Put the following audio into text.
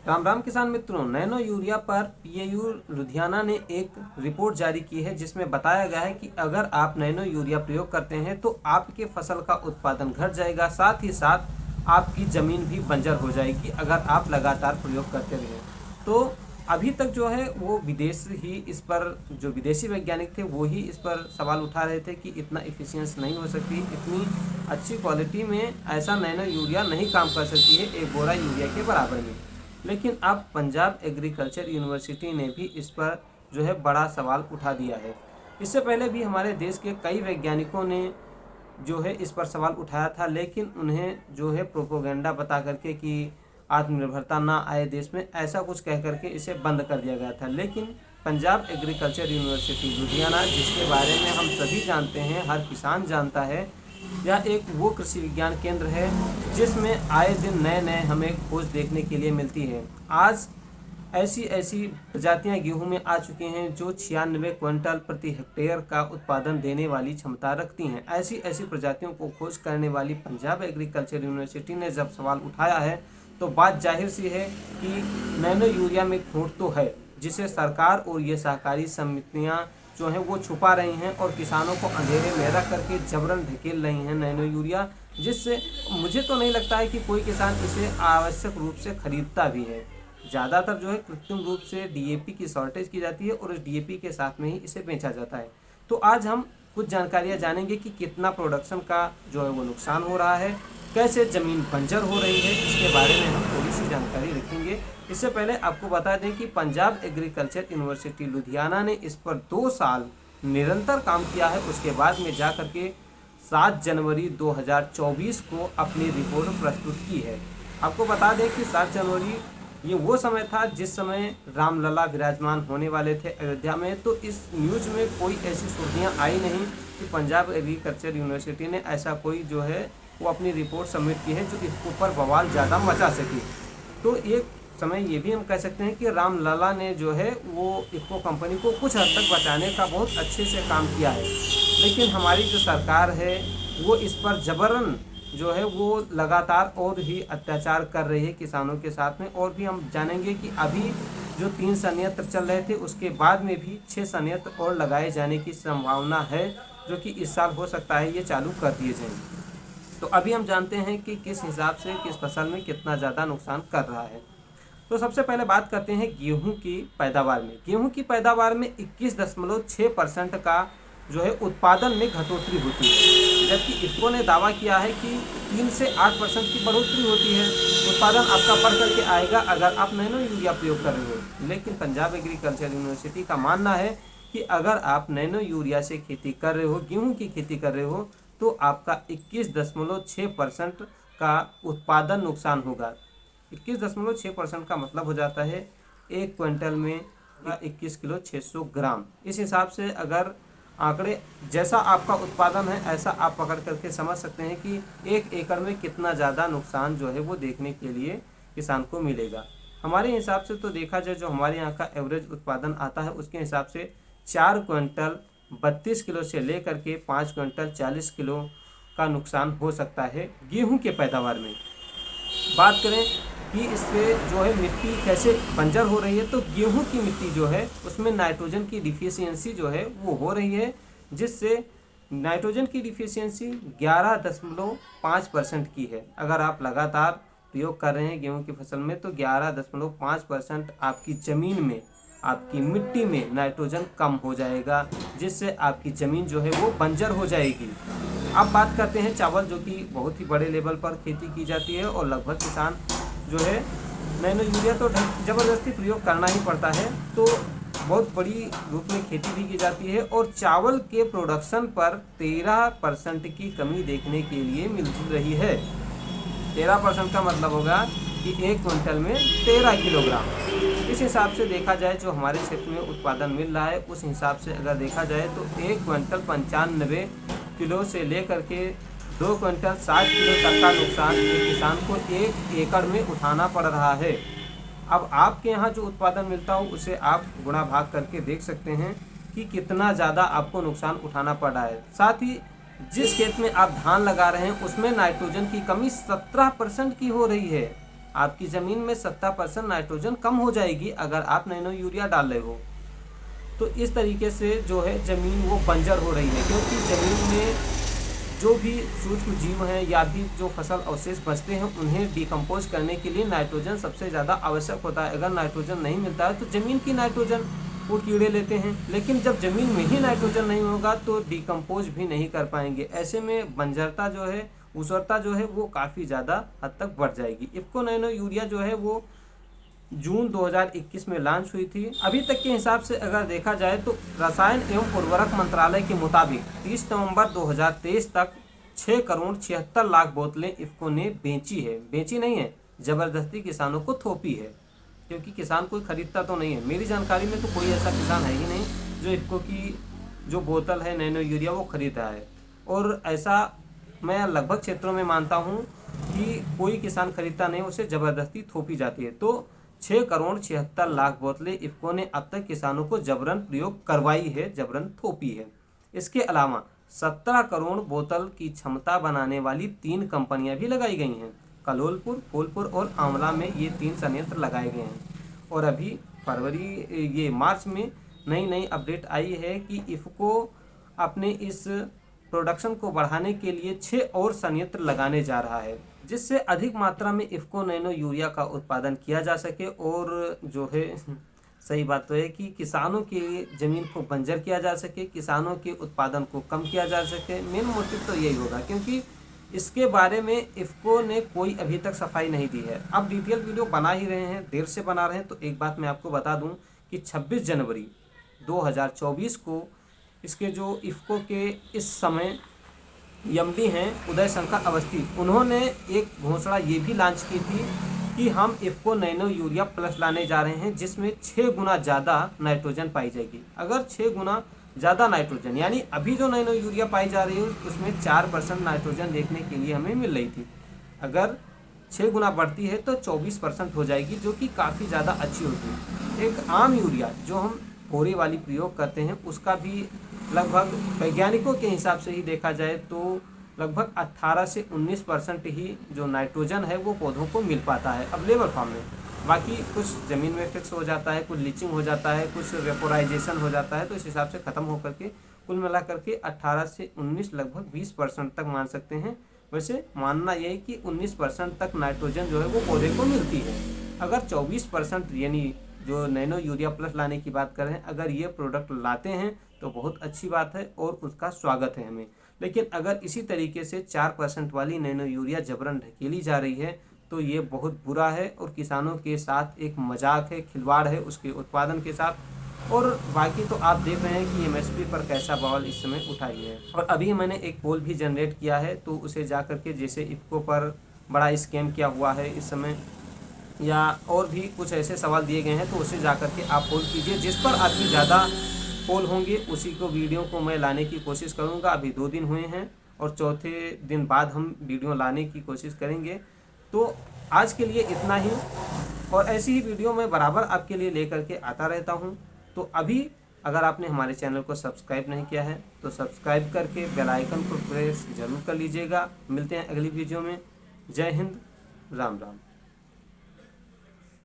राम राम किसान मित्रों, nano urea पर पीएयू लुधियाना ने एक रिपोर्ट जारी की है जिसमें बताया गया है कि अगर आप नैनो यूरिया प्रयोग करते हैं तो आपके फसल का उत्पादन घट जाएगा, साथ ही साथ आपकी ज़मीन भी बंजर हो जाएगी अगर आप लगातार प्रयोग करते रहें। तो अभी तक जो है वो विदेश ही इस पर, जो विदेशी वैज्ञानिक थे वो ही इस पर सवाल उठा रहे थे कि इतना इफ़िशियंस नहीं हो सकती, इतनी अच्छी क्वालिटी में ऐसा नैनो यूरिया नहीं काम कर सकती है एक बोरा यूरिया के बराबर में। लेकिन अब पंजाब एग्रीकल्चर यूनिवर्सिटी ने भी इस पर जो है बड़ा सवाल उठा दिया है। इससे पहले भी हमारे देश के कई वैज्ञानिकों ने जो है इस पर सवाल उठाया था, लेकिन उन्हें जो है प्रोपोगेंडा बता करके कि आत्मनिर्भरता ना आए देश में, ऐसा कुछ कह करके इसे बंद कर दिया गया था। लेकिन पंजाब एग्रीकल्चर यूनिवर्सिटी लुधियाना, जिसके बारे में हम सभी जानते हैं, हर किसान जानता है, यह एक वो कृषि विज्ञान केंद्र है जिसमें आए दिन नए नए हमें खोज देखने के लिए मिलती है। आज ऐसी ऐसी प्रजातियां गेहूं में आ चुकी हैं जो 96 क्विंटल प्रति हेक्टेयर का उत्पादन देने वाली क्षमता रखती हैं। ऐसी ऐसी प्रजातियों को खोज करने वाली पंजाब एग्रीकल्चर यूनिवर्सिटी ने जब सवाल उठाया है तो बात जाहिर सी है कि नैनो यूरिया में खोट तो है, जिसे सरकार और ये सहकारी समितियाँ जो हैं वो छुपा रही हैं और किसानों को अंधेरे में रख करके जबरन ढकेल रही हैं नैनो यूरिया, जिससे मुझे तो नहीं लगता है कि कोई किसान इसे आवश्यक रूप से खरीदता भी है। ज़्यादातर जो है कृत्रिम रूप से डीएपी की शॉर्टेज की जाती है और इस डीएपी के साथ में ही इसे बेचा जाता है। तो आज हम कुछ जानकारियाँ जानेंगे कि कितना प्रोडक्शन का जो है वो नुकसान हो रहा है, कैसे ज़मीन बंजर हो रही है, इसके बारे में हम थोड़ी सी जानकारी रखेंगे। इससे पहले आपको बता दें कि पंजाब एग्रीकल्चर यूनिवर्सिटी लुधियाना ने इस पर 2 साल निरंतर काम किया है। उसके बाद में जा करके 7 जनवरी 2024 को अपनी रिपोर्ट प्रस्तुत की है। आपको बता दें कि 7 जनवरी ये वो समय था जिस समय रामलला विराजमान होने वाले थे अयोध्या में। तो इस न्यूज़ में कोई ऐसी सुर्खियाँ आई नहीं कि पंजाब एग्रीकल्चर यूनिवर्सिटी ने ऐसा कोई जो है वो अपनी रिपोर्ट सबमिट की है जो इसके ऊपर बवाल ज़्यादा मचा सके। तो एक समय ये भी हम कह सकते हैं कि रामलला ने जो है वो इफ़को कंपनी को कुछ हद तक बचाने का बहुत अच्छे से काम किया है। लेकिन हमारी जो सरकार है वो इस पर जबरन जो है वो लगातार और ही अत्याचार कर रही है किसानों के साथ में। और भी हम जानेंगे कि अभी जो 3 संयंत्र चल रहे थे उसके बाद में भी 6 संयंत्र और लगाए जाने की संभावना है, जो कि इस साल हो सकता है ये चालू कर दिए जाएँ। तो अभी हम जानते हैं कि किस हिसाब से किस फसल में कितना ज़्यादा नुकसान कर रहा है। तो सबसे पहले बात करते हैं गेहूं की पैदावार में। गेहूं की पैदावार में 21.6% का जो है उत्पादन में घटोतरी होती है, जबकि इफ़को ने दावा किया है कि 3 से 8% की बढ़ोतरी होती है। उत्पादन आपका बढ़ करके आएगा अगर आप नैनो यूरिया प्रयोग कर रहे हो। लेकिन पंजाब एग्रीकल्चर यूनिवर्सिटी का मानना है कि अगर आप नैनो यूरिया से खेती कर रहे हो, गेहूँ की खेती कर रहे हो, तो आपका 21.6% का उत्पादन नुकसान होगा। 21.6% का मतलब हो जाता है 1 क्विंटल में 21 किलो 600 ग्राम। इस हिसाब से अगर आंकड़े जैसा आपका उत्पादन है ऐसा आप पकड़ करके समझ सकते हैं कि 1 एकड़ में कितना ज़्यादा नुकसान जो है वो देखने के लिए किसान को मिलेगा। हमारे हिसाब से तो देखा जाए जो हमारे यहाँ का एवरेज उत्पादन आता है उसके हिसाब से 4 क्विंटल 32 किलो से लेकर के 5 क्विंटल 40 किलो का नुकसान हो सकता है गेहूं के पैदावार में। बात करें कि इससे जो है मिट्टी कैसे बंजर हो रही है, तो गेहूं की मिट्टी जो है उसमें नाइट्रोजन की डिफिशियंसी जो है वो हो रही है, जिससे नाइट्रोजन की डिफिशियंसी 11.5% की है। अगर आप लगातार प्रयोग कर रहे हैं गेहूं की फसल में तो 11.5% आपकी ज़मीन में, आपकी मिट्टी में नाइट्रोजन कम हो जाएगा, जिससे आपकी ज़मीन जो है वो बंजर हो जाएगी। अब बात करते हैं चावल, जो कि बहुत ही बड़े लेवल पर खेती की जाती है और लगभग किसान जो है नैनो यूरिया तो ज़बरदस्ती प्रयोग करना ही पड़ता है, तो बहुत बड़ी रूप में खेती भी की जाती है। और चावल के प्रोडक्शन पर 13% की कमी देखने के लिए मिल रही है। 13% का मतलब होगा कि 1 क्विंटल में 13 किलोग्राम। इस हिसाब से देखा जाए जो हमारे क्षेत्र में उत्पादन मिल रहा है उस हिसाब से अगर देखा जाए तो 1 क्विंटल 95 किलो से लेकर के 2 क्विंटल 60 किलो तक का नुकसान एक किसान को 1 एकड़ में उठाना पड़ रहा है। अब आपके यहाँ जो उत्पादन मिलता हो उसे आप गुणा भाग करके देख सकते हैं कि कितना ज़्यादा आपको नुकसान उठाना पड़ रहा है। साथ ही जिस खेत में आप धान लगा रहे हैं उसमें नाइट्रोजन की कमी 17% की हो रही है। आपकी ज़मीन में 70% नाइट्रोजन कम हो जाएगी अगर आप नैनो यूरिया डाल रहे हो। तो इस तरीके से जो है ज़मीन वो बंजर हो रही है, क्योंकि ज़मीन में जो भी सूक्ष्म जीव हैं या भी जो फसल अवशेष बचते हैं उन्हें डिकम्पोज करने के लिए नाइट्रोजन सबसे ज़्यादा आवश्यक होता है। अगर नाइट्रोजन नहीं मिलता है तो ज़मीन की नाइट्रोजन वो कीड़े लेते हैं, लेकिन जब ज़मीन में ही नाइट्रोजन नहीं होगा तो डिकम्पोज भी नहीं कर पाएंगे। ऐसे में बंजरता जो है, ऊसरता जो है वो काफ़ी ज़्यादा हद तक बढ़ जाएगी। इफ्को नैनो यूरिया जो है वो जून 2021 में लॉन्च हुई थी। अभी तक के हिसाब से अगर देखा जाए तो रसायन एवं उर्वरक मंत्रालय के मुताबिक 30 नवंबर 2023 तक 6 करोड़ 76 लाख बोतलें इफ्को ने बेची है। बेची नहीं है, ज़बरदस्ती किसानों को थोपी है, क्योंकि किसान कोई खरीदता तो नहीं है। मेरी जानकारी में तो कोई ऐसा किसान है ही नहीं जो इफ्को की जो बोतल है नैनो यूरिया वो खरीद रहा है। और ऐसा मैं लगभग क्षेत्रों में मानता हूँ कि कोई किसान खरीदता नहीं, उसे ज़बरदस्ती थोपी जाती है। तो 6 करोड़ 76 लाख बोतलें इफ्को ने अब तक किसानों को जबरन प्रयोग करवाई है, जबरन थोपी है। इसके अलावा 17 करोड़ बोतल की क्षमता बनाने वाली 3 कंपनियां भी लगाई गई हैं। कलोलपुर, फूलपुर और आंवला में ये 3 संयंत्र लगाए गए हैं। और अभी मार्च में नई अपडेट आई है कि इफ्को अपने इस प्रोडक्शन को बढ़ाने के लिए 6 और संयंत्र लगाने जा रहा है, जिससे अधिक मात्रा में इफ्को नैनो यूरिया का उत्पादन किया जा सके। और जो है सही बात तो है कि किसानों की ज़मीन को बंजर किया जा सके, किसानों के उत्पादन को कम किया जा सके। मेन मोटिव तो यही होगा, क्योंकि इसके बारे में इफ्को ने कोई अभी तक सफाई नहीं दी है। अब डिटेल वीडियो बना ही रहे हैं, देर से बना रहे हैं। तो एक बात मैं आपको बता दूं कि 26 जनवरी 2024 को इसके जो इफ्को के इस समय एमडी हैं उदय शंकर अवस्थी, उन्होंने एक घोषणा ये भी लॉन्च की थी कि हम इफ्को नैनो यूरिया प्लस लाने जा रहे हैं, जिसमें 6 गुना ज़्यादा नाइट्रोजन पाई जाएगी। अगर 6 गुना ज़्यादा नाइट्रोजन, यानी अभी जो नैनो यूरिया पाई जा रही है उसमें 4% नाइट्रोजन देखने के लिए हमें मिल रही थी, अगर 6 गुना बढ़ती है तो 24% हो जाएगी, जो कि काफ़ी ज़्यादा अच्छी होती है। एक आम यूरिया जो हम फोरे वाली प्रयोग करते हैं उसका भी लगभग वैज्ञानिकों के हिसाब से ही देखा जाए तो लगभग 18 से 19% ही जो नाइट्रोजन है वो पौधों को मिल पाता है अवेलेबल फॉर्म में। बाकी कुछ ज़मीन में फिक्स हो जाता है, कुछ लीचिंग हो जाता है, कुछ वेपोराइजेशन हो जाता है। तो इस हिसाब से ख़त्म होकर के कुल मिला करके 18 से 19 लगभग 20% तक मान सकते हैं। वैसे मानना यह है कि 19% तक नाइट्रोजन जो है वो पौधे को मिलती है। अगर 24% यानी जो नैनो यूरिया प्लस लाने की बात करें, अगर ये प्रोडक्ट लाते हैं तो बहुत अच्छी बात है और उसका स्वागत है हमें। लेकिन अगर इसी तरीके से 4% वाली नैनो यूरिया जबरन ढकेली जा रही है तो ये बहुत बुरा है और किसानों के साथ एक मजाक है, खिलवाड़ है उसके उत्पादन के साथ। और बाकी तो आप देख रहे हैं कि एमएसपी पर कैसा बवाल इस समय उठाई है। और अभी मैंने एक पोल भी जनरेट किया है, तो उसे जा करके जैसे इफ्को पर बड़ा स्कैम किया हुआ है इस समय, या और भी कुछ ऐसे सवाल दिए गए हैं, तो उसे जा करके आप पोल कीजिए। जिस पर आपकी ज़्यादा पोल होंगे उसी को वीडियो को मैं लाने की कोशिश करूंगा। अभी 2 दिन हुए हैं और चौथे दिन बाद हम वीडियो लाने की कोशिश करेंगे। तो आज के लिए इतना ही, और ऐसी ही वीडियो मैं बराबर आपके लिए लेकर के आता रहता हूं। तो अभी अगर आपने हमारे चैनल को सब्सक्राइब नहीं किया है तो सब्सक्राइब करके बेल आइकन को प्रेस जरूर कर लीजिएगा। मिलते हैं अगली वीडियो में। जय हिंद, राम राम।